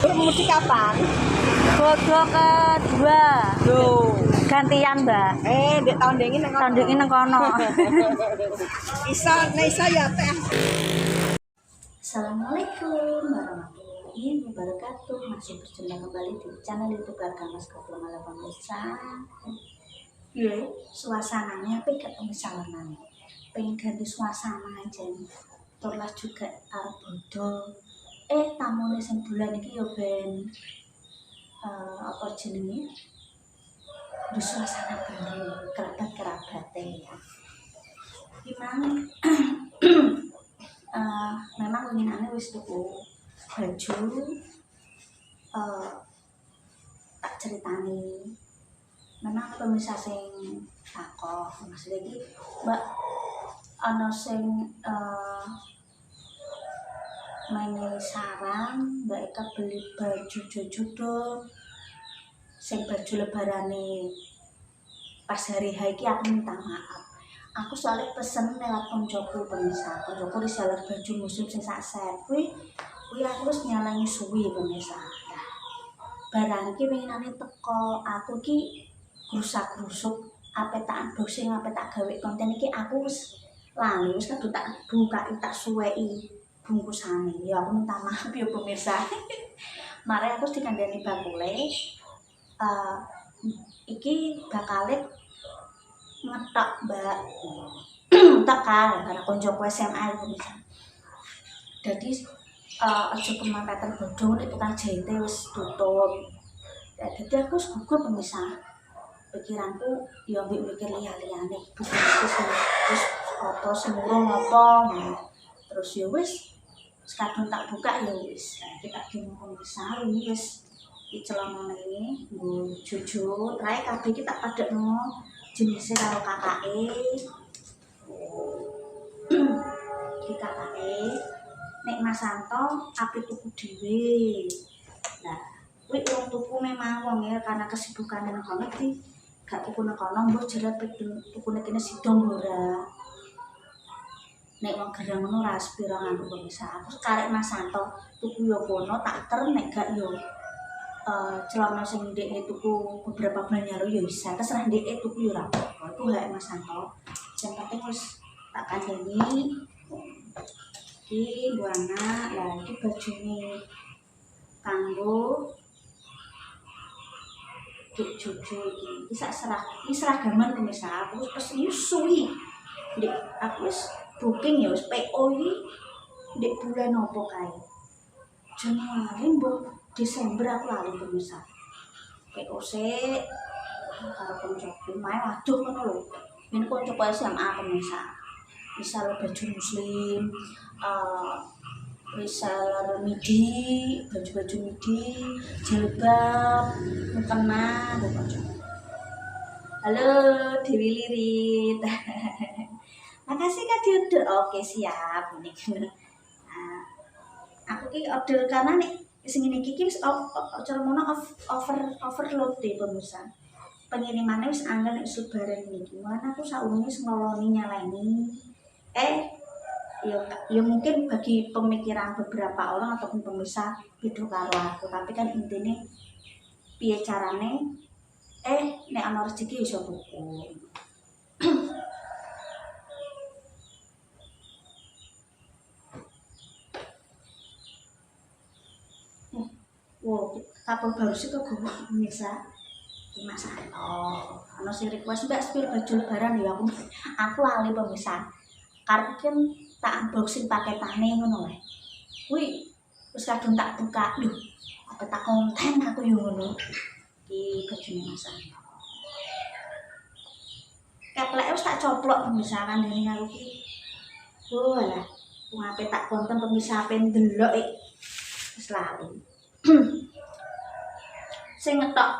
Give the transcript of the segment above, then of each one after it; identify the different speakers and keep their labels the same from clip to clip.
Speaker 1: Mudik kapan?
Speaker 2: Bodo kedua.
Speaker 1: Loh.
Speaker 2: Gantian, Mbak.
Speaker 1: Dek tahun dingin nang
Speaker 2: Tahun ini nang kono.
Speaker 1: Isa ya teh.
Speaker 2: Assalamualaikum warahmatullahi wabarakatuh. Masih berjumpa kembali di channel YouTube Keluarga Mas Koplo Malam Pemirsa. Suasananya tapi gak pemirsa warnanya. Pengen ganti suasana aja nih. Terus juga arep bodo. Tamune sing bulan iki yo ben apa jenenge? Di suasana baru, kerabat-kerabatnya ya. Gimana? Memang inginannya wis tuku baju, tak ceritani. Memang pemirsa sing takok, maksudnya iki Mbak ana sing mene saran Mbak Eka beli baju jodoh sing baju lebarane pas hari H iki aku minta maaf. Aku soalnya pesen lewat koncoku pemirsa. Koncoku reseller baju musim sing sak set. Kuwi aku wis nyalangi suwi pemirsa. Nah, barang iki winginane teko. Aku ki rusak-rusuk ape tak unboxing, ape tak gawe konten iki aku wis lali, wis kadung tak buka, tak suweki bungkusane. Ya aku minta maaf ya pemirsa. Mare aku dikandani bakule. Iki bakale ngetok Mbak tekan karena koncoku SMA pemirsa. Jadi aja kemantetan bodho nek tukang jahite wis tutup. Jadi aku wis gugur pemirsa. Pikiranku ya mikir liya-liyane terus apa semurung apa terus ya wis kadung tak buka ya wis. Kita bingung pemirsa wis iki celana ini nggo jujur trae kabeh iki tak padekno jenisnya karo kakake. Iki kakake nek Mas Santo ape tuku dhewe. Nah, kuwi wong tuku memang wong ya karena kesibukan nang kono iki gak tuku nang kono mbok jerat tuku nek kene sidong ora. Nek wong gerang ngono ora sepira nganggo pemirsa. Aku karek Mas Santo tuku yo kono tak ter nek gak yo celana sing ndekne tuku beberapa bulan lalu ya bisa terserah ndekne tuku ya ora apa-apa. Iku hak Mas Santo. Yang penting wis tak kandhani. Iki nggo anak, lah iki bajune kanggo Dik Jojo iki. Iki seragaman pemirsa. Aku wis pesen suwi. Ndek aku wis booking ya wis PO iki ndek bulan apa kae. Januari mbok Desember aku lali pemirsa. PO sik karo koncoku mae waduh ngono lho. Yen koncoku SMA pemirsa. Misal baju muslim, reseller midi, baju-baju midi, jilbab, mukena, koncoku. Halo Dewi Lirit. Makasih Kak Diodo. Oke siap ini. Nah, aku ki order karena nih sing ngene iki wis cara mono overload deh pemirsa. Pengirimannya wis angel nek lebaran niki. Mana aku saunge wis ngeloni nyaleni. Ya mungkin bagi pemikiran beberapa orang ataupun pemirsa beda karo aku, tapi kan intine piye carane nek ana rezeki iso tuku. Wow, kapal baru sih kok gue pemirsa. Mas Santo, ana sing request Mbak spill baju lebaran ya aku lali pemirsa. Karep kan tak unboxing paketane ngono wae. Kuwi wis kadung tak buka. Lho, apa tak konten aku yo ngono. Iki bajune Mas Santo. Kepleke wis tak coplok pemirsa kan dene aku iki. Oh alah, wong ape tak konten pemirsa ape ndelok wis lali. Sing ngetok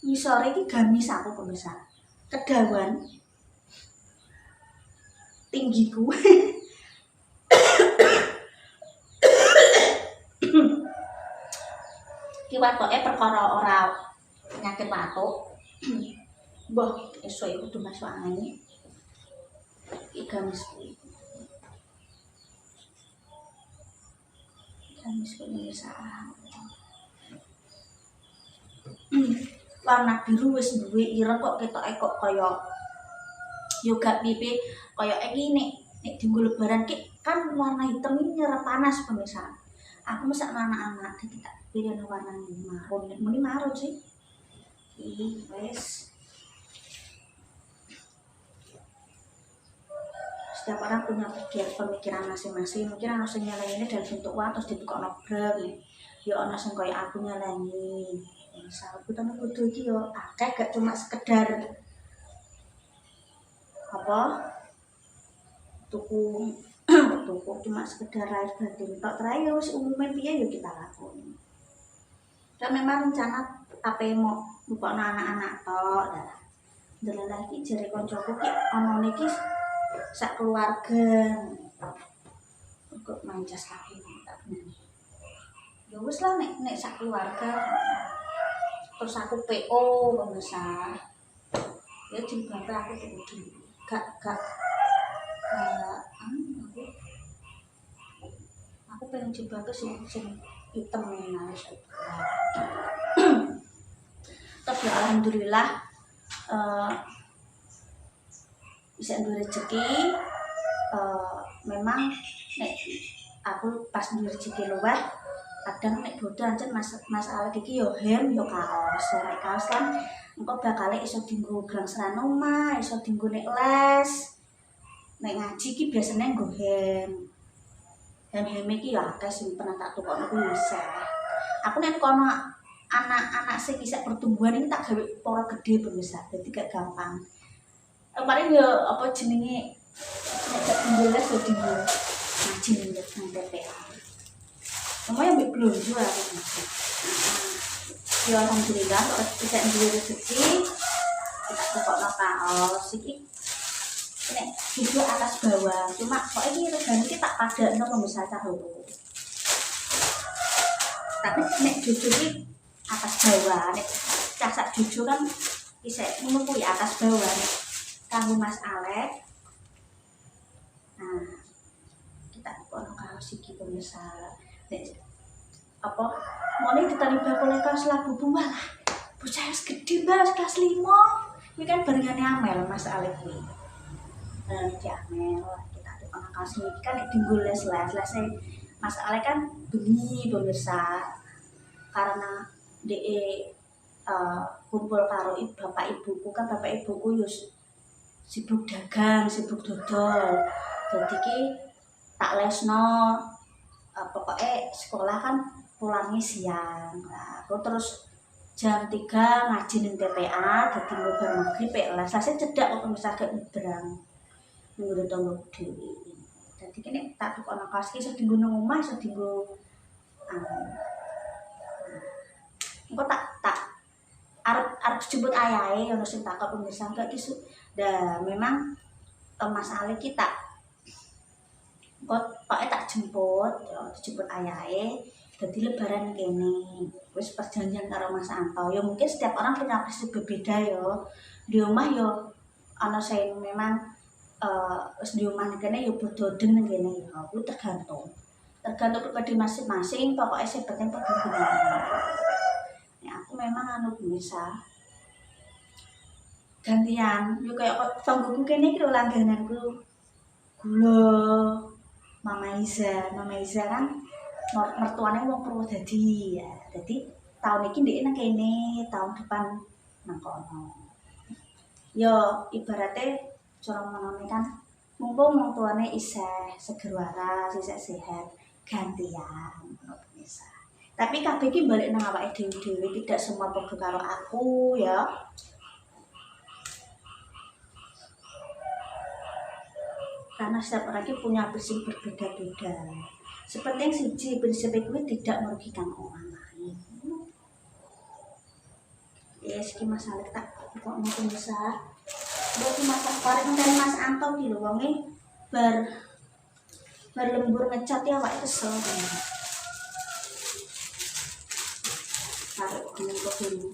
Speaker 2: ngisore iki gamis aku pemirsa. Kedawan tinggiku. Ki watoke perkara ora penyakit watuk. Mbah esuk iku kudu masuk angin. Iki gamisku. Gamis pemirsa. warna biru wis duwe ireng kok ketoke kok kaya yo gak pipi kaya iki nek dienggo lebaran ki kan warna hitam ini nyerap panas pemirsa. Aku masak anak-anak jadi tak pilih warna ini marun, muni marun sih. Ini wes. Setiap orang punya pemikiran masing-masing. Mungkin ana sing nyelengi dalam bentuk uang terus ditukokno brek. Ya ana sing kaya aku nyelengi. Misal kebutuhan kudu iki yo akeh gak cuma sekedar apa tuku cuma sekedar lahir batin tok terakhir wis umume piye yo kita lakoni. Dan memang rencana apa mau buka anak-anak tok dah. Delala iki jare kancaku ki ana niki sak keluarga. Kok mancas kaki tak bener. Ya wis lah nek sak keluarga. Terus aku PO pemirsa. Ya jilbabe aku kudu gak aku pengen jilbabe sing hitam nih tapi alhamdulillah bisa duwe rezeki. Memang nek aku pas duwe rezeki luwih kadang nek bodoh ancen masalah iki yo hem yo kaos. Nek kaos kan engko bakal iso dienggo grangseran omah, iso dienggo nek les. Nek ngaji ki biasane nggo hem. Hem iki ya akeh sing pernah tak tukokno kuwi bisa. Aku nek kono anak-anak sing isih pertumbuhan ini tak gawe para gede pemirsa. Dadi gak gampang. Paling yo apa jenenge nek gak les yo dienggo ngaji nang TPA. Semuanya mbek blonjo aku. Ya alhamdulillah kok bisa duwe rezeki kita tukokno kaos iki nek juga atas bawah cuma kok ini regane iki tak padakno pemirsa cah loro. Tapi nek juju iki atas bawah nek cah sak juju kan isih ngono kuwi atas bawah nek kanggo Mas Alek. Nah, kita tukokno kaos iki pemirsa. Nek apa mulai diterima oleh kelas labu buah lah bocah wis gede Mbak kelas 5 ini kan barengane Amel Mas Alek kuwi di Amel kita di kelas ini kan dienggo les Mas Alek kan bengi pemirsa karena kumpul karo bapak ibuku kan bapak ibuku yo sibuk dagang sibuk dodol jadi ki tak lesno pokoknya sekolah kan pulangnya siang. Nah, aku terus jam 3 ngaji ning TPA dadi ngobar maghrib les. Saya cedak kok bisa gak nyebrang. Nunggu tanggo dhewe. Dadi kene tak tukokno kaos iki iso dienggo nang omah iso dienggo engko tak arep jemput ayahe ono sing takok pemirsa gak disu. Dah memang Mas Ali kita kok tak jemput ayahe. Jadi lebaran kene wis perjanjian karo Mas Anto ya mungkin setiap orang punya prinsip berbeda ya di rumah ya ana sing memang wis di rumah kene ya bododen kene ya kuwi tergantung pribadi masing-masing pokoknya sing penting pergumulan ya aku memang bisa gantian yo kaya tanggoku kene iki lho langgananku gula Mama Iza kan mertuanya wong Purwodadi ya. Jadi tahun ini ndek nang kene, tahun depan nang kono. Yo ibaratnya cara menone kan mumpung wong tuane isih seger waras, isih sehat, gantian ngono bisa. Tapi kabeh iki balik nang awake dhewe, tidak semua podo karo aku ya. Karena setiap orang itu punya prinsip berbeda-beda. Seperti yang siji prinsip itu tidak merugikan orang lain. Ya siki masalah tak kok mungkin bisa. Buat masak korek dan Mas Anto iki lho wonge bar lembur ngecat ya awake kesel. Taruh ngene kok dulu.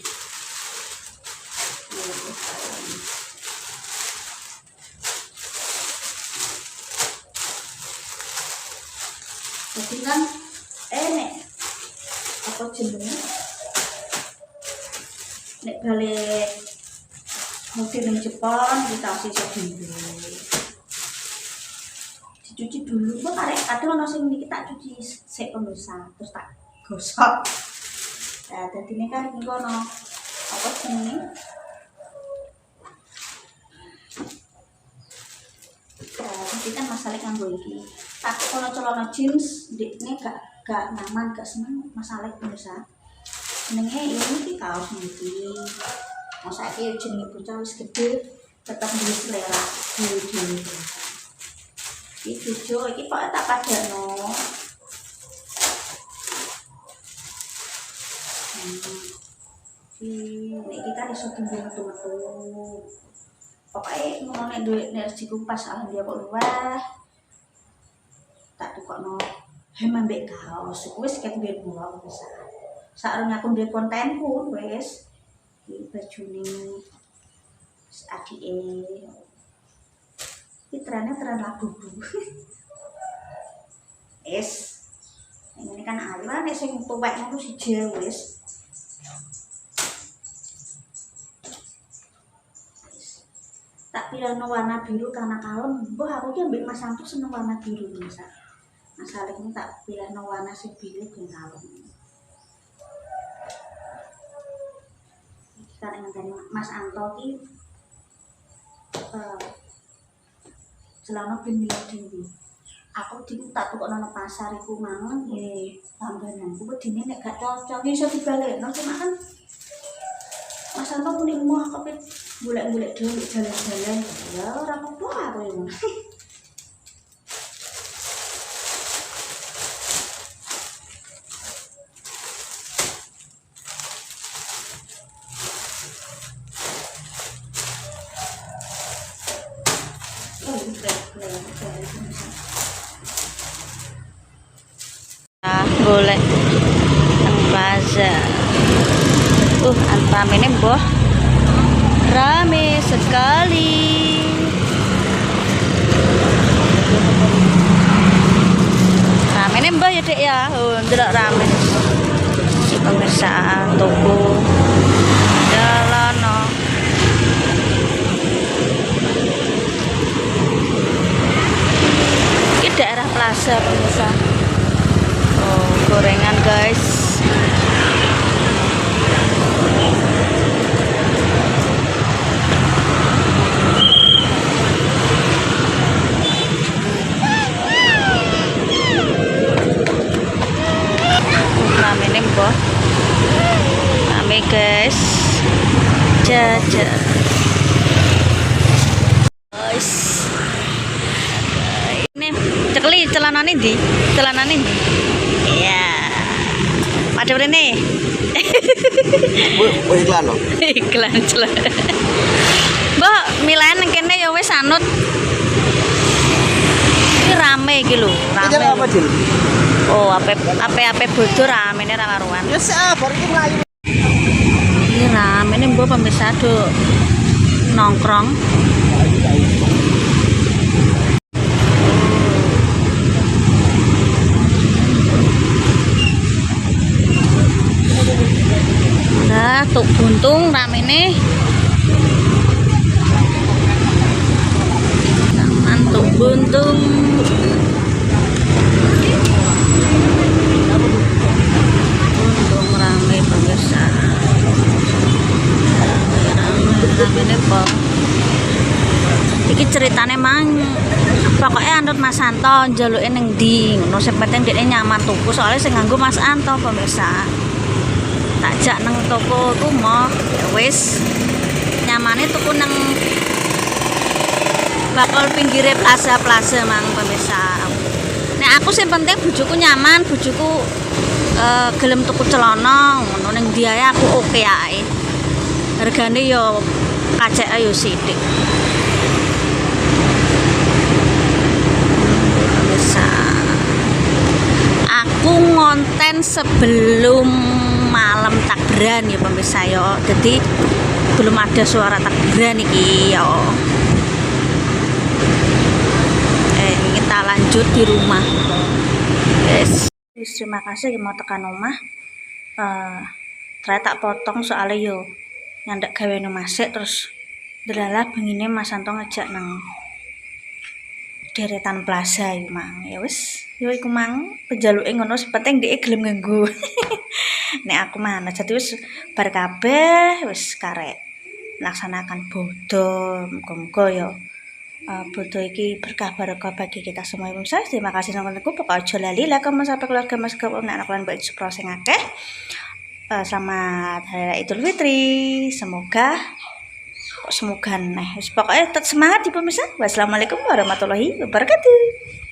Speaker 2: Jadi kan nek apa jenenge nek balik mungkin di Jepang dikasih sedulu. Dicuci dulu kok karek kadang ono sing niki tak cuci sik pemirsa terus tak gosok. Nah, dadi ini kan iki ono apa jenenge? Jadi kan masalah kanggo iki. Tak ono celana jeans ndekne gak nyaman, gak seneng masalah pemirsa. Jenenge iki kaos niki. Masa iki jenenge bocah wis gede tetep duwe selera dhewe-dhewe. Iki bojo iki kok tak padano. Iki kan iso tinggal metu-metu. Pokoknya ngono nek duit rezekiku pas dia kok luweh. Tak tukokno hem ambek kaos. Wis ket ben buang bisa. Saurunge aku ndek kontenku wis. Iki bajune adike. Iki trennya tren lagu. Es. Ini kan ala nek sing tuwek ngono siji wis. Tak pilih warna biru karena kalem. Mbah aku ki ambek Mas Santo seneng warna biru bisa. Masalah ini tak pilih warna sing biru ben kalem. Iki kan ngene Mas Anto ki celana ben milih dhewe. Aku tak tukokno nang pasar iku mang nggih langgananku wedine nek gak cocok iso dibalekno cuma kan Mas Santo muni muah kepet golek-golek dhewe jalan-jalan ya ora apa-apa aku ya.
Speaker 3: Golek nang bazar. Rame boh. Rame sekali. Rame nih mbak ya dek ya. Ndelok rame. Si pemirsa toko Dalano. Ini daerah Plaza pemirsa. Oh, gorengan guys. Rame boh. Rame guys. Jajan. Guys. Ini cekli celanane ndi? Celanane ndi? Iya. Ada berene.
Speaker 4: Iklan loh.
Speaker 3: Iklan celana. Mbak, milahan nang kene ya wis anut. Iki rame iki lho, rame.
Speaker 4: Ini apa, Jil?
Speaker 3: Oh, ape bodo ramene ra karuan.
Speaker 4: Ya sabar iki mlayu.
Speaker 3: Iki ramene mbok pemirsa do nongkrong. Nah, tuk buntung ramene. Taman tuk buntung. Buntung rame pemirsa. Rame po. Iki ceritane mang pokoknya anut Mas Santo njaluke ning ndi ngono sing penting dhekne nyaman tuku soalnya sing nganggo Mas Anto pemirsa. Tak jak nang toko ku mau ya wis nyamane tuku nang bakal pinggire plaza mang pemirsa. Nek aku sing penting bojoku nyaman, bojoku gelem tuku celana ngono ning ndi ae aku oke ae. Hargane yo kacek ayo sithik. Pemirsa. Aku ngonten sebelum malam takbiran ya pemirsa ya. Jadi belum ada suara takbiran iki ya. Kita lanjut di rumah. Yes. Terima kasih mau tekan omah. Saya tak potong soalnya yo nyandak gawe no masik terus delala bengine Mas Santo ngejak nang deretan plaza iku mang. Ya wis, yo iku mang penjaluke ngono penting dhek gelem nganggo. Nek aku mana jadi wis bar kabeh wis karek melaksanakan bodo. Muga-muga ya bodo iki berkah barokah bagi kita semua. Terima kasih nontonku. Pokoknya aja lali like comment sampai keluarga Mas Gap anak lan mbak Supro sing akeh. Selamat Hari Raya Idul Fitri. Semoga pokoknya tetap semangat ya pemirsa. Wassalamualaikum warahmatullahi wabarakatuh.